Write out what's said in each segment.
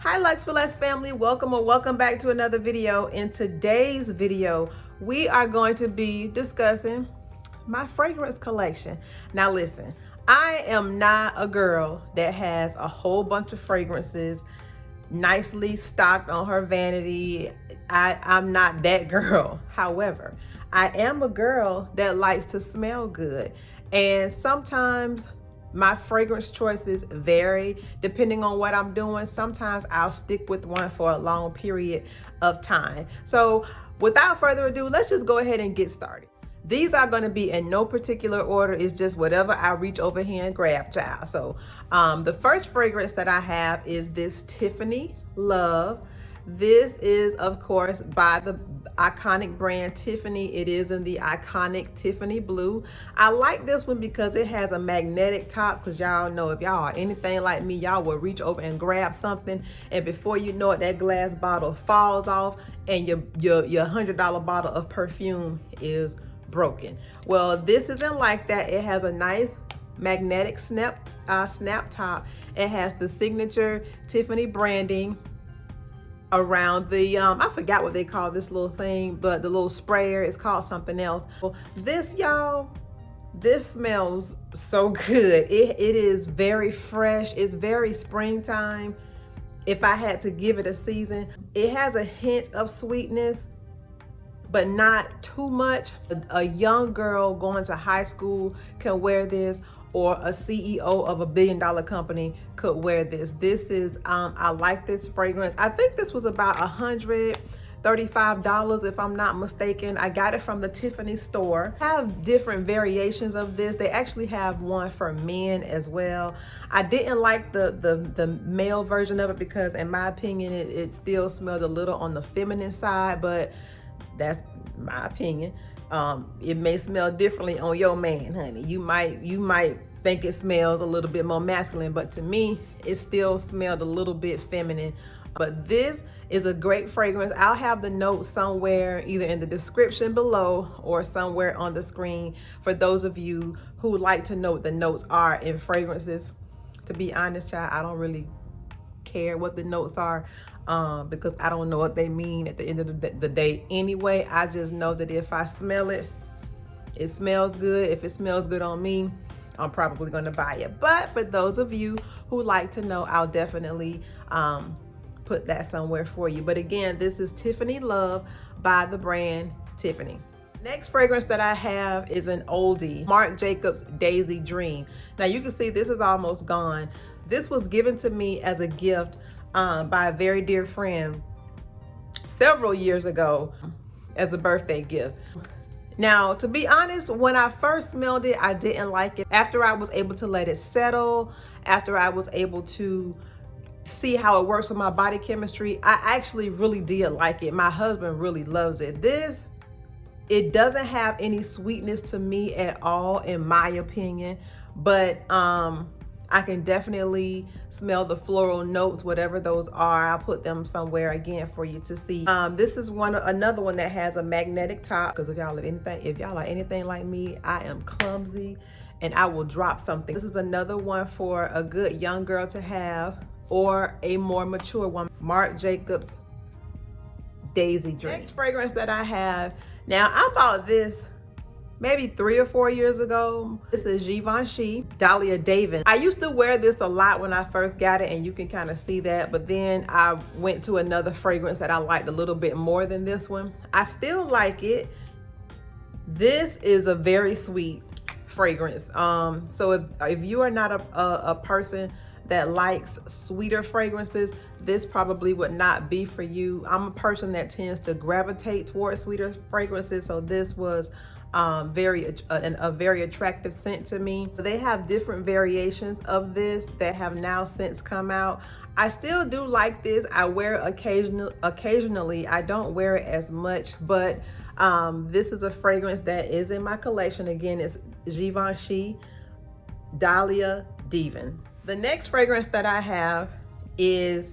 Hi Lux for Less family, welcome back to another video. In today's video, we are going to be discussing my fragrance collection. Now listen, I am not a girl that has a whole bunch of fragrances nicely stocked on her vanity. I'm not that girl. However, I am a girl that likes to smell good, and sometimes my fragrance choices vary depending on what I'm doing. Sometimes I'll stick with one for a long period of time. So without further ado, let's just go ahead and get started. These are going to be in no particular order. It's just whatever I reach over here and grab, child. So the first fragrance that I have is this Tiffany Love. This is, of course, by the iconic brand Tiffany. It is in the iconic Tiffany blue. I like this one because it has a magnetic top, because y'all know if y'all are anything like me, y'all will reach over and grab something, and before you know it, that glass bottle falls off and your $100 bottle of perfume is broken. Well, this isn't like that. It has a nice magnetic snap top. It has the signature Tiffany branding around the I forgot what they call this little thing, but the little sprayer is called something else. Well, this, y'all, this smells so good. It is very fresh. It's very springtime. If I had to give it a season, it has a hint of sweetness, but not too much. A young girl going to high school can wear this, or a CEO of a billion-dollar company could wear this. This is, I like this fragrance. I think this was about $135 if I'm not mistaken. I got it from the Tiffany store. I have different variations of this. They actually have one for men as well. I didn't like the male version of it because in my opinion, it still smelled a little on the feminine side, but that's my opinion. It may smell differently on your man, honey. You might think it smells a little bit more masculine, but to me, it still smelled a little bit feminine. But this is a great fragrance. I'll have the notes somewhere, either in the description below or somewhere on the screen, for those of you who like to know what the notes are in fragrances. To be honest, child, I don't really care what the notes are, because I don't know what they mean at the end of the day anyway. I just know that if I smell it, it smells good. If it smells good on me, I'm probably going to buy it. But for those of you who like to know, I'll definitely put that somewhere for you. But again, this is Tiffany Love by the brand Tiffany. Next fragrance that I have is an oldie, Marc Jacobs Daisy Dream. Now you can see this is almost gone. This was given to me as a gift by a very dear friend several years ago as a birthday gift. Now, to be honest, when I first smelled it, I didn't like it. After I was able to let it settle, after I was able to see how it works with my body chemistry, I actually really did like it. My husband really loves it. It doesn't have any sweetness to me at all, in my opinion, but I can definitely smell the floral notes, whatever those are. I'll put them somewhere again for you to see. This is another one that has a magnetic top, because if y'all are anything like me, I am clumsy and I will drop something. This is another one for a good young girl to have, or a more mature one. Marc Jacobs Daisy Dream. Next fragrance that I have, now I bought this maybe 3 or 4 years ago. This is Givenchy Dahlia David. I used to wear this a lot when I first got it, and you can kind of see that, but then I went to another fragrance that I liked a little bit more than this one. I still like it. This is a very sweet fragrance. So if you are not a person that likes sweeter fragrances, this probably would not be for you. I'm a person that tends to gravitate towards sweeter fragrances, so this was a very attractive scent to me. They have different variations of this that have now since come out. I still do like this. I wear it occasionally. I don't wear it as much, but this is a fragrance that is in my collection. Again, it's Givenchy Dahlia Divan. The next fragrance that I have is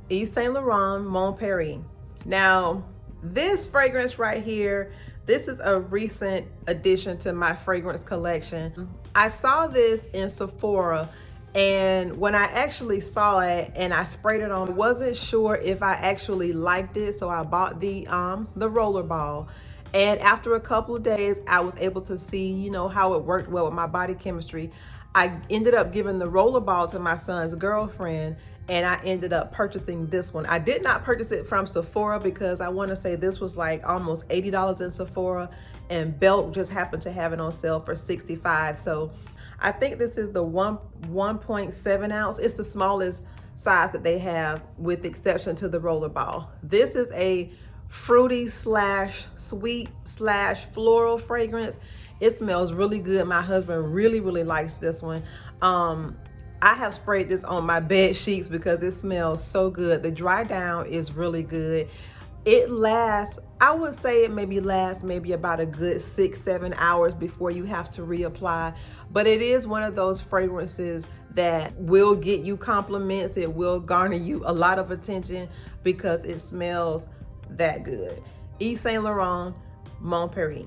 Yves Saint Laurent Mon Paris. Now, this fragrance right here, this is a recent addition to my fragrance collection. I saw this in Sephora And when I actually saw it and I sprayed it on, I wasn't sure if I actually liked it, so I bought the roller ball. And after a couple of days, I was able to see, you know, how it worked well with my body chemistry. I ended up giving the roller ball to my son's girlfriend, and I ended up purchasing this one. I did not purchase it from Sephora because I want to say this was like almost $80 in Sephora, and Belk just happened to have it on sale for $65. So I think this is the 1.7 ounce. It's the smallest size that they have, with the exception to the roller ball. This is a fruity slash sweet slash floral fragrance. It smells really good. My husband really likes this one. I have sprayed this on my bed sheets because it smells so good. The dry down is really good. It lasts, I would say it maybe lasts maybe about a good 6-7 hours before you have to reapply. But it is one of those fragrances that will get you compliments. It will garner you a lot of attention because it smells that good. Yves Saint Laurent, Mon Paris.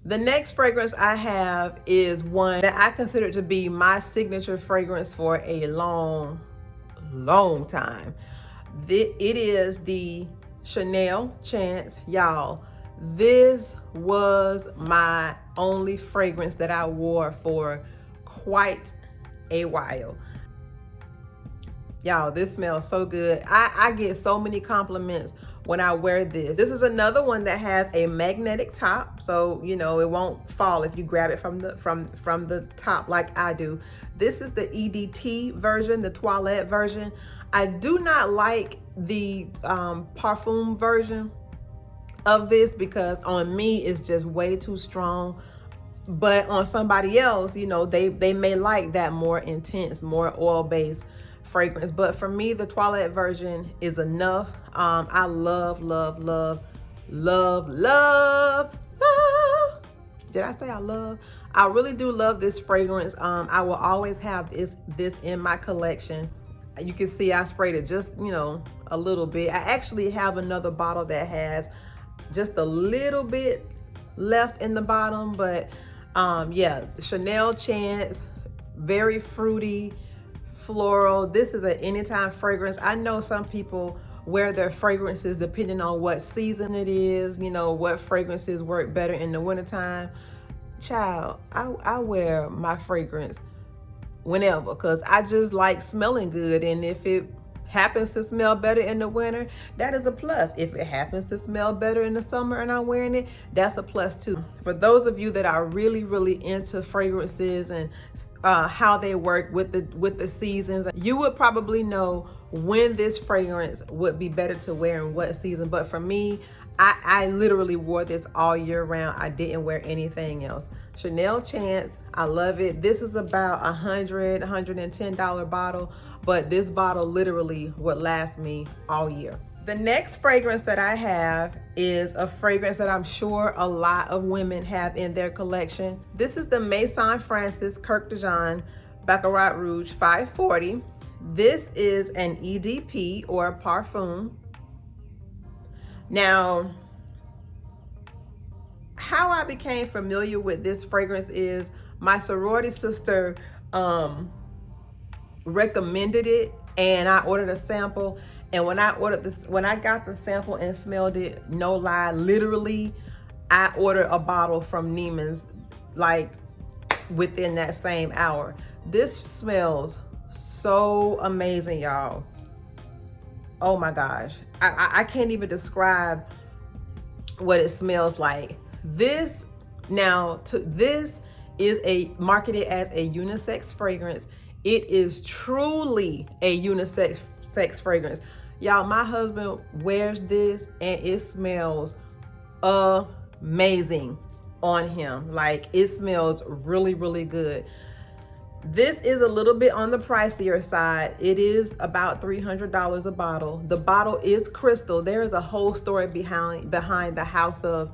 The next fragrance I have is one that I consider to be my signature fragrance for a long time. It is the Chanel Chance. Y'all, this was my only fragrance that I wore for quite a while. Y'all, this smells so good. I get so many compliments when I wear this. This is another one that has a magnetic top, so you know it won't fall if you grab it from the top like I do. This is the EDT version, the toilette version. I do not like the parfum version of this because on me it's just way too strong. But on somebody else, you know, they may like that more intense, more oil-based fragrance. But for me, the toilette version is enough. I love. Did I say I love? I really do love this fragrance. I will always have this in my collection. You can see I sprayed it just, you know, a little bit. I actually have another bottle that has just a little bit left in the bottom, but yeah, Chanel Chance, very fruity, floral. This is an anytime fragrance. I know some people wear their fragrances depending on what season it is, you know, what fragrances work better in the wintertime. Child, I wear my fragrance whenever because I just like smelling good, and if it happens to smell better in the winter, that is a plus. If it happens to smell better in the summer and I'm wearing it, that's a plus too. For those of you that are really into fragrances and how they work with the seasons, you would probably know when this fragrance would be better to wear in what season. But for me, I literally wore this all year round. I didn't wear anything else. Chanel Chance, I love it. This is about $110 bottle, but this bottle literally would last me all year. The next fragrance that I have is a fragrance that I'm sure a lot of women have in their collection. This is the Maison Francis Kirk de Jean Baccarat Rouge 540. This is an EDP or a parfum. Now, how I became familiar with this fragrance is my sorority sister recommended it, and I ordered a sample. And when I got the sample and smelled it, no lie, literally, I ordered a bottle from Neiman's like within that same hour. This smells so amazing, y'all. Oh my gosh, I can't even describe what it smells like. This is marketed as a unisex fragrance. It is truly a unisex fragrance. Y'all, my husband wears this and it smells amazing on him. Like, it smells really good. This is a little bit on the pricier side. It is about $300 a bottle. The bottle is crystal. There is a whole story behind the house of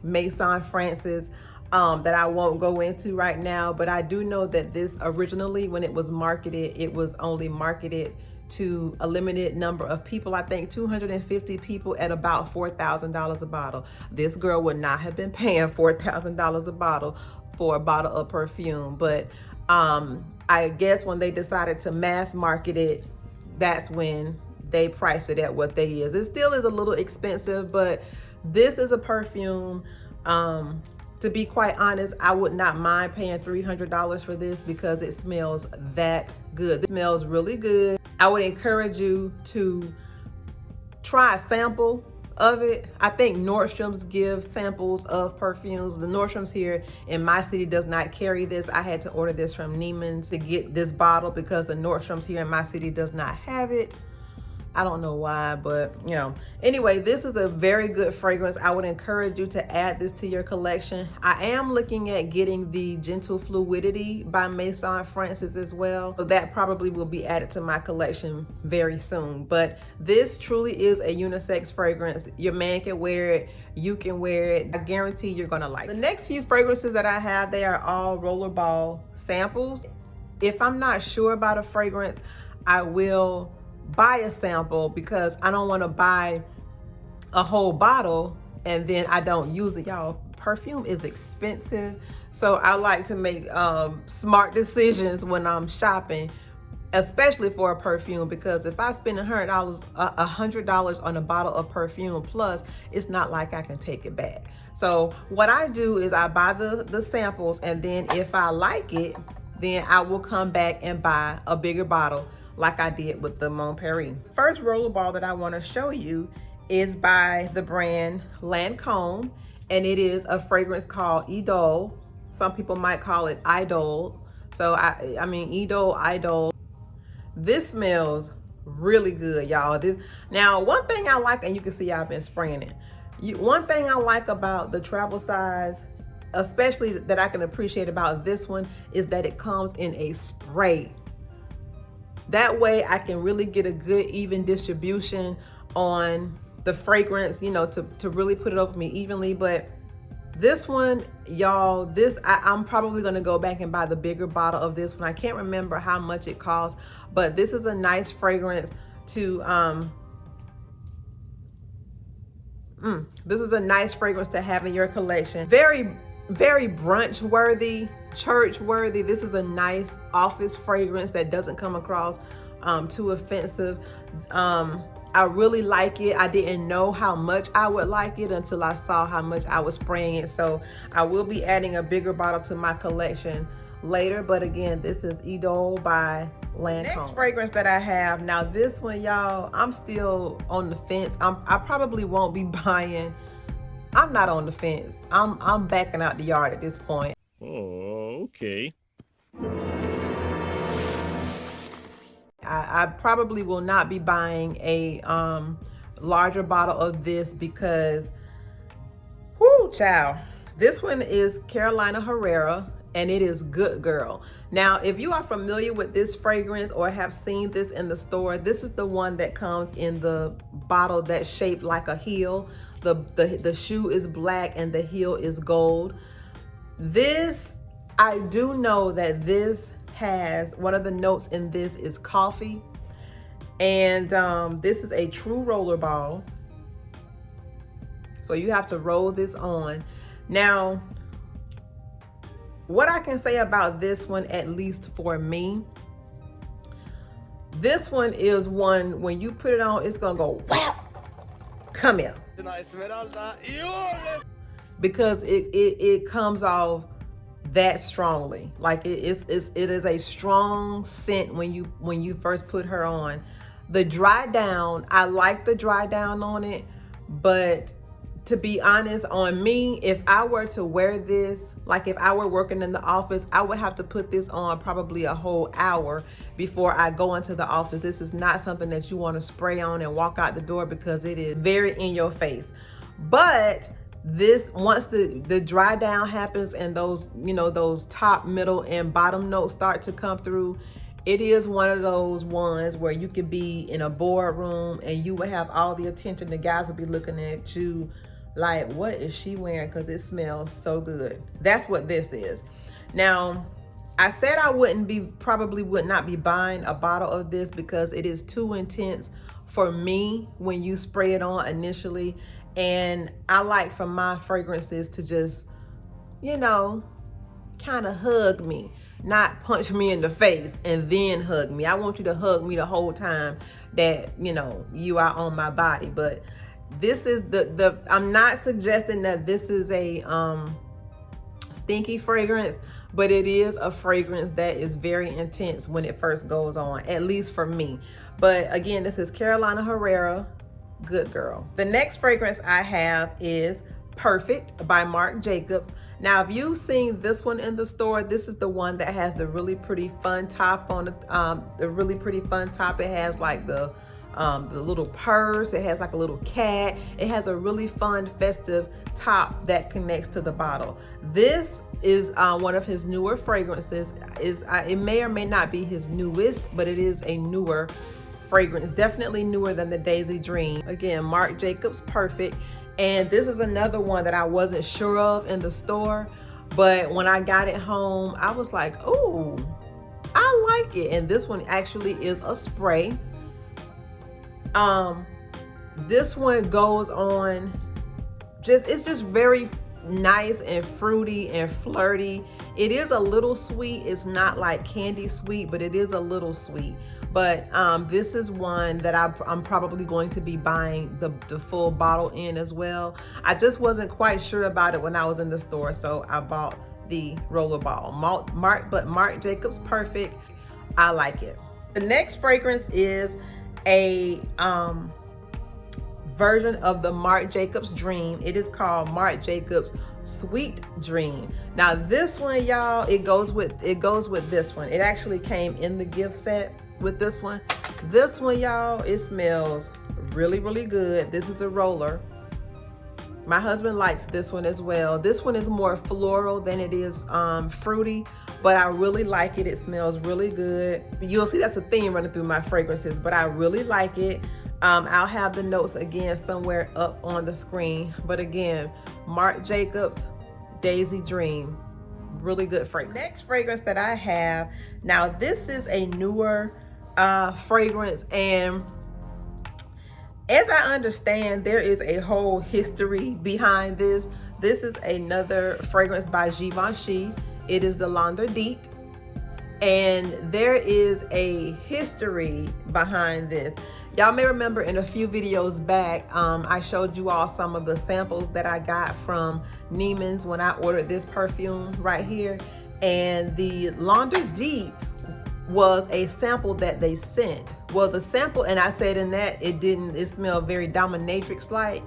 Maison Francis that I won't go into right now, but I do know that this originally, when it was marketed, it was only marketed to a limited number of people. I think 250 people at about $4,000 a bottle. This girl would not have been paying $4,000 a bottle for a bottle of perfume, but I guess when they decided to mass market it, that's when they priced it at what they is. It still is a little expensive, but this is a perfume. To be quite honest, I would not mind paying $300 for this because it smells that good. It smells really good. I would encourage you to try a sample of it. I think Nordstrom's gives samples of perfumes. The Nordstrom's here in my city does not carry this. I had to order this from Neiman's to get this bottle because the Nordstrom's here in my city does not have it. I don't know why, but you know. Anyway, this is a very good fragrance. I would encourage you to add this to your collection. I am looking at getting the Gentle Fluidity by Maison Francis as well. So that probably will be added to my collection very soon. But this truly is a unisex fragrance. Your man can wear it, you can wear it. I guarantee you're gonna like it. The next few fragrances that I have, they are all Rollerball samples. If I'm not sure about a fragrance, I will buy a sample because I don't want to buy a whole bottle and then I don't use it. Y'all, perfume is expensive, so I like to make smart decisions when I'm shopping, especially for a perfume, because if I spend $100 on a bottle of perfume plus, it's not like I can take it back. So what I do is I buy the samples, and then if I like it, then I will come back and buy a bigger bottle like I did with the Mon Paris. First rollerball that I want to show you is by the brand Lancome, and it is a fragrance called Idol. Some people might call it Idol. So I mean Idol. This smells really good, y'all. Now, one thing I like, and you can see I've been spraying it. One thing I like about the travel size, especially that I can appreciate about this one, is that it comes in a spray. That way I can really get a good even distribution on the fragrance, you know, to really put it over me evenly. But this one, y'all, I'm probably gonna go back and buy the bigger bottle of this one. I can't remember how much it costs, but this is a nice fragrance to this is a nice fragrance to have in your collection. Very brunch worthy, church worthy. This is a nice office fragrance that doesn't come across too offensive. I really like it. I didn't know how much I would like it until I saw how much I was spraying it. So I will be adding a bigger bottle to my collection later. But again, this is Idol by Lancome. Next fragrance that I have, now this one, y'all, I'm still on the fence. I probably won't be buying. I'm not on the fence. I'm backing out the yard at this point. Oh, okay. I probably will not be buying a larger bottle of this because, whoo, child. This one is Carolina Herrera, and it is Good Girl. Now, if you are familiar with this fragrance or have seen this in the store, this is the one that comes in the bottle that's shaped like a heel. The shoe is black and the heel is gold. This, I do know that this has, one of the notes in this is coffee. And this is a true roller ball. So you have to roll this on. Now, what I can say about this one, at least for me, this one is one, when you put it on, it's gonna go, wow, come here. Because it comes off that strongly. Like it is a strong scent when you first put her on. The dry down, I like the dry down on it, but to be honest, on me, if I were to wear this, like if I were working in the office, I would have to put this on probably a whole hour before I go into the office. This is not something that you want to spray on and walk out the door because it is very in your face. But this, once the dry down happens and those, you know, those top, middle, and bottom notes start to come through, it is one of those ones where you could be in a boardroom and you would have all the attention. The guys would be looking at you like, what is she wearing? Because it smells so good. That's what this is. Now, I said I probably would not be buying a bottle of this because it is too intense for me when you spray it on initially. And I like for my fragrances to just, you know, kind of hug me. not punch me in the face and then hug me. I want you to hug me the whole time that, you know, you are on my body. But this is I'm not suggesting that this is a stinky fragrance, but it is a fragrance that is very intense when it first goes on, at least for me. But again, this is Carolina Herrera, Good Girl. The next fragrance I have is Perfect by Marc Jacobs. Now, if you've seen this one in the store, this is the one that has the really pretty fun top on the really pretty fun top. It has like the little purse. It has like a little cat. It has a really fun, festive top that connects to the bottle. This is one of his newer fragrances. It may or may not be his newest, but it is a newer fragrance, definitely newer than the Daisy Dream. Again, Marc Jacobs Perfect. And this is another one that I wasn't sure of in the store, but when I got it home, I was like, oh, I like it. And this one actually is a spray. This one goes on, it's just very nice and fruity and flirty. It is a little sweet. It's not like candy sweet, but it is a little sweet. But this is one that I'm probably going to be buying the full bottle in as well. I just wasn't quite sure about it when I was in the store, so I bought the rollerball. Marc Jacobs Perfect, I like it. The next fragrance is a version of the Marc Jacobs Dream. It is called Marc Jacobs Sweet Dream. Now this one, y'all, it goes with this one. It actually came in the gift set with this one. This one, y'all, it smells really, really good. This is a roller. My husband likes this one as well. This one is more floral than it is fruity, but I really like it. It smells really good. You'll see that's a theme running through my fragrances, but I really like it. I'll have the notes again somewhere up on the screen. But again, Marc Jacobs Daisy Dream, really good fragrance. Next fragrance that I have, now this is a newer fragrance, and as I understand, there is a whole history behind this. This is another fragrance by Givenchy. It is the Launderdite, and there is a history behind this. Y'all may remember in a few videos back, I showed you all some of the samples that I got from Neiman's when I ordered this perfume right here. And the Launderdite was a sample that they sent. Well, the sample, and I said in that it smelled very dominatrix-like.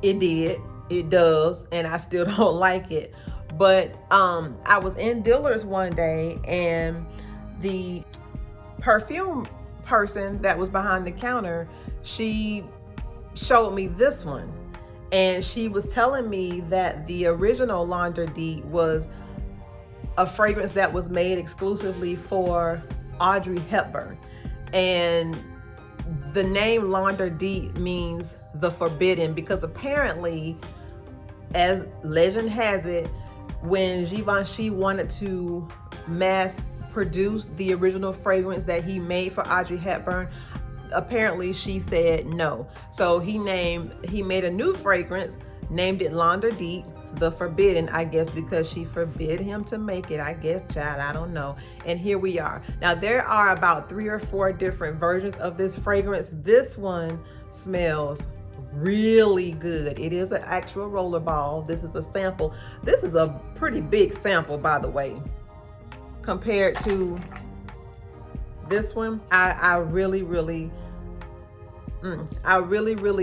It did, it does, and I still don't like it. But I was in Dillard's one day, and the perfume person that was behind the counter, she showed me this one, and she was telling me that the original Launderdite was a fragrance that was made exclusively for Audrey Hepburn, and the name Launderdite means the forbidden, because apparently, as legend has it, when Givenchy wanted to mass produce the original fragrance that he made for Audrey Hepburn, apparently she said no. So he made a new fragrance, named it Launderdite, the forbidden, I guess because she forbid him to make it, I guess, child, I don't know. And here we are. Now there are about 3 or 4 different versions of this fragrance. This one smells really good. It is an actual rollerball. This is a sample. This is a pretty big sample, by the way, compared to this one. I really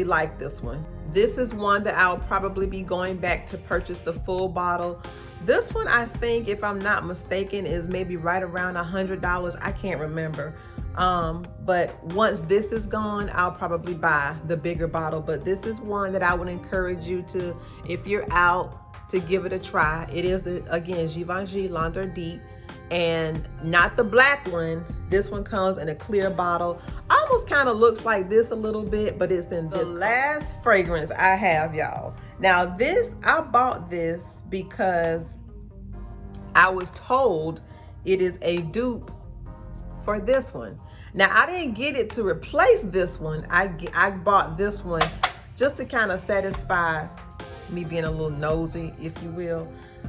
like this one. This is one that I'll probably be going back to purchase the full bottle. This one, I think, if I'm not mistaken, is maybe right around $100. I can't remember. But once this is gone, I'll probably buy the bigger bottle. But this is one that I would encourage you to, if you're out, to give it a try. It is again, Givenchy Launderdite, and not the black one. This one comes in a clear bottle. Almost kind of looks like this a little bit, but it's in this. The last fragrance I have, y'all. Now this, I bought this because I was told it is a dupe for this one. Now I didn't get it to replace this one. I bought this one just to kind of satisfy me being a little nosy, if you will.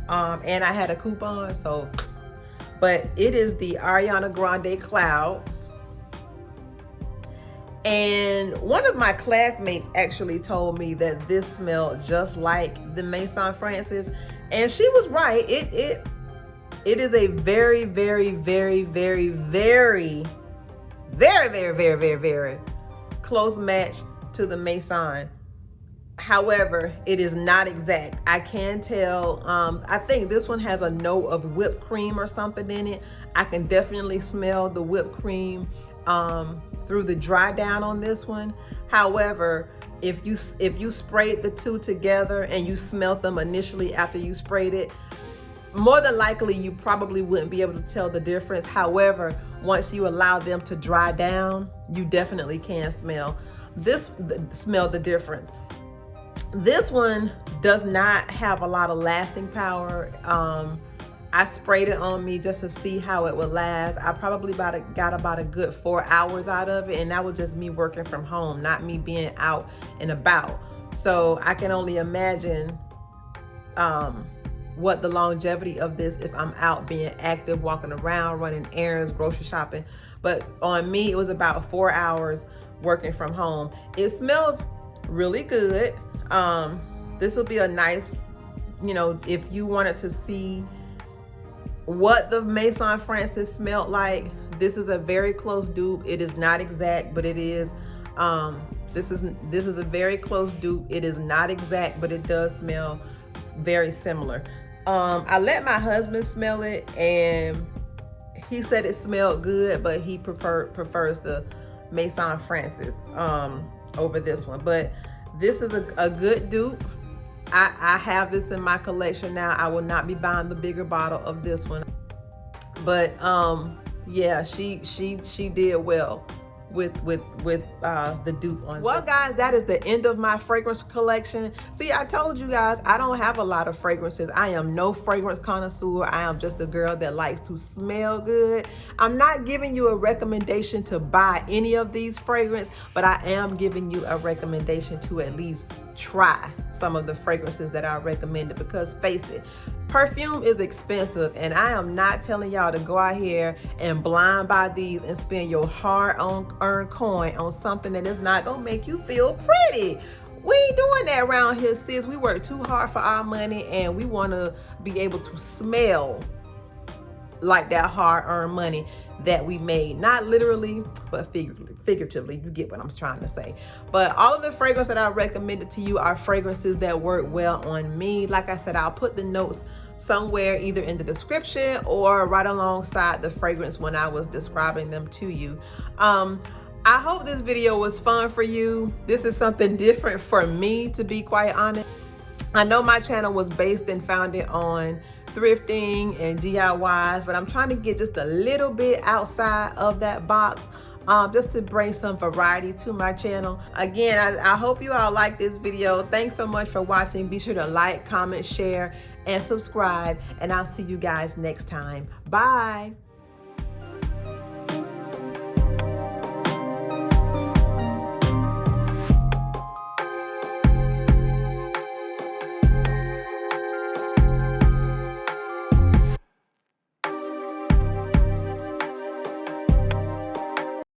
And I had a coupon, so but it is the Ariana Grande Cloud. And one of my classmates actually told me that this smelled just like the Maison Francis, and she was right. It is a very, very, very, very, very, very, very, very, very, very close match to the Maison. However, it is not exact. I can tell. I think this one has a note of whipped cream or something in it. I can definitely smell the whipped cream through the dry down on this one. However, if you sprayed the two together and you smelled them initially after you sprayed it, more than likely you probably wouldn't be able to tell the difference. However, once you allow them to dry down, you definitely can smell the difference. This one does not have a lot of lasting power. I sprayed it on me just to see how it would last. I probably got about a good 4 hours out of it, and that was just me working from home, not me being out and about. So I can only imagine what the longevity of this if I'm out being active, walking around, running errands, grocery shopping. But on me, it was about 4 hours working from home. It smells really good. This will be a nice, if you wanted to see what the Maison Francis smelled like, this is a very close dupe. It is not exact, but it is. This is a very close dupe. It is not exact, but it does smell very similar. I let my husband smell it, and he said it smelled good, but he prefers the Maison Francis over this one. But this is a good dupe. I have this in my collection now. I will not be buying the bigger bottle of this one. But yeah, she did well with the dupe on. Well, guys, that is the end of my fragrance collection. See, I told you guys I don't have a lot of fragrances. I am no fragrance connoisseur. I am just a girl that likes to smell good. I'm not giving you a recommendation to buy any of these fragrances, but I am giving you a recommendation to at least try some of the fragrances that I recommended, because face it, perfume is expensive, and I am not telling y'all to go out here and blind buy these and spend your hard-earned coin on something that is not gonna make you feel pretty. We ain't doing that around here, sis. We work too hard for our money, and we want to be able to smell like that hard-earned money that we made. Not literally, but figuratively. You get what I'm trying to say. But all of the fragrances that I recommended to you are fragrances that work well on me. Like I said, I'll put the notes somewhere either in the description or right alongside the fragrance when I was describing them to you. I hope this video was fun for you. This is something different for me, to be quite honest. I know my channel was based and founded on thrifting and DIYs, but I'm trying to get just a little bit outside of that box, just to bring some variety to my channel. Again, I hope you all like this video. Thanks so much for watching. Be sure to like, comment, share, and subscribe, and I'll see you guys next time. Bye.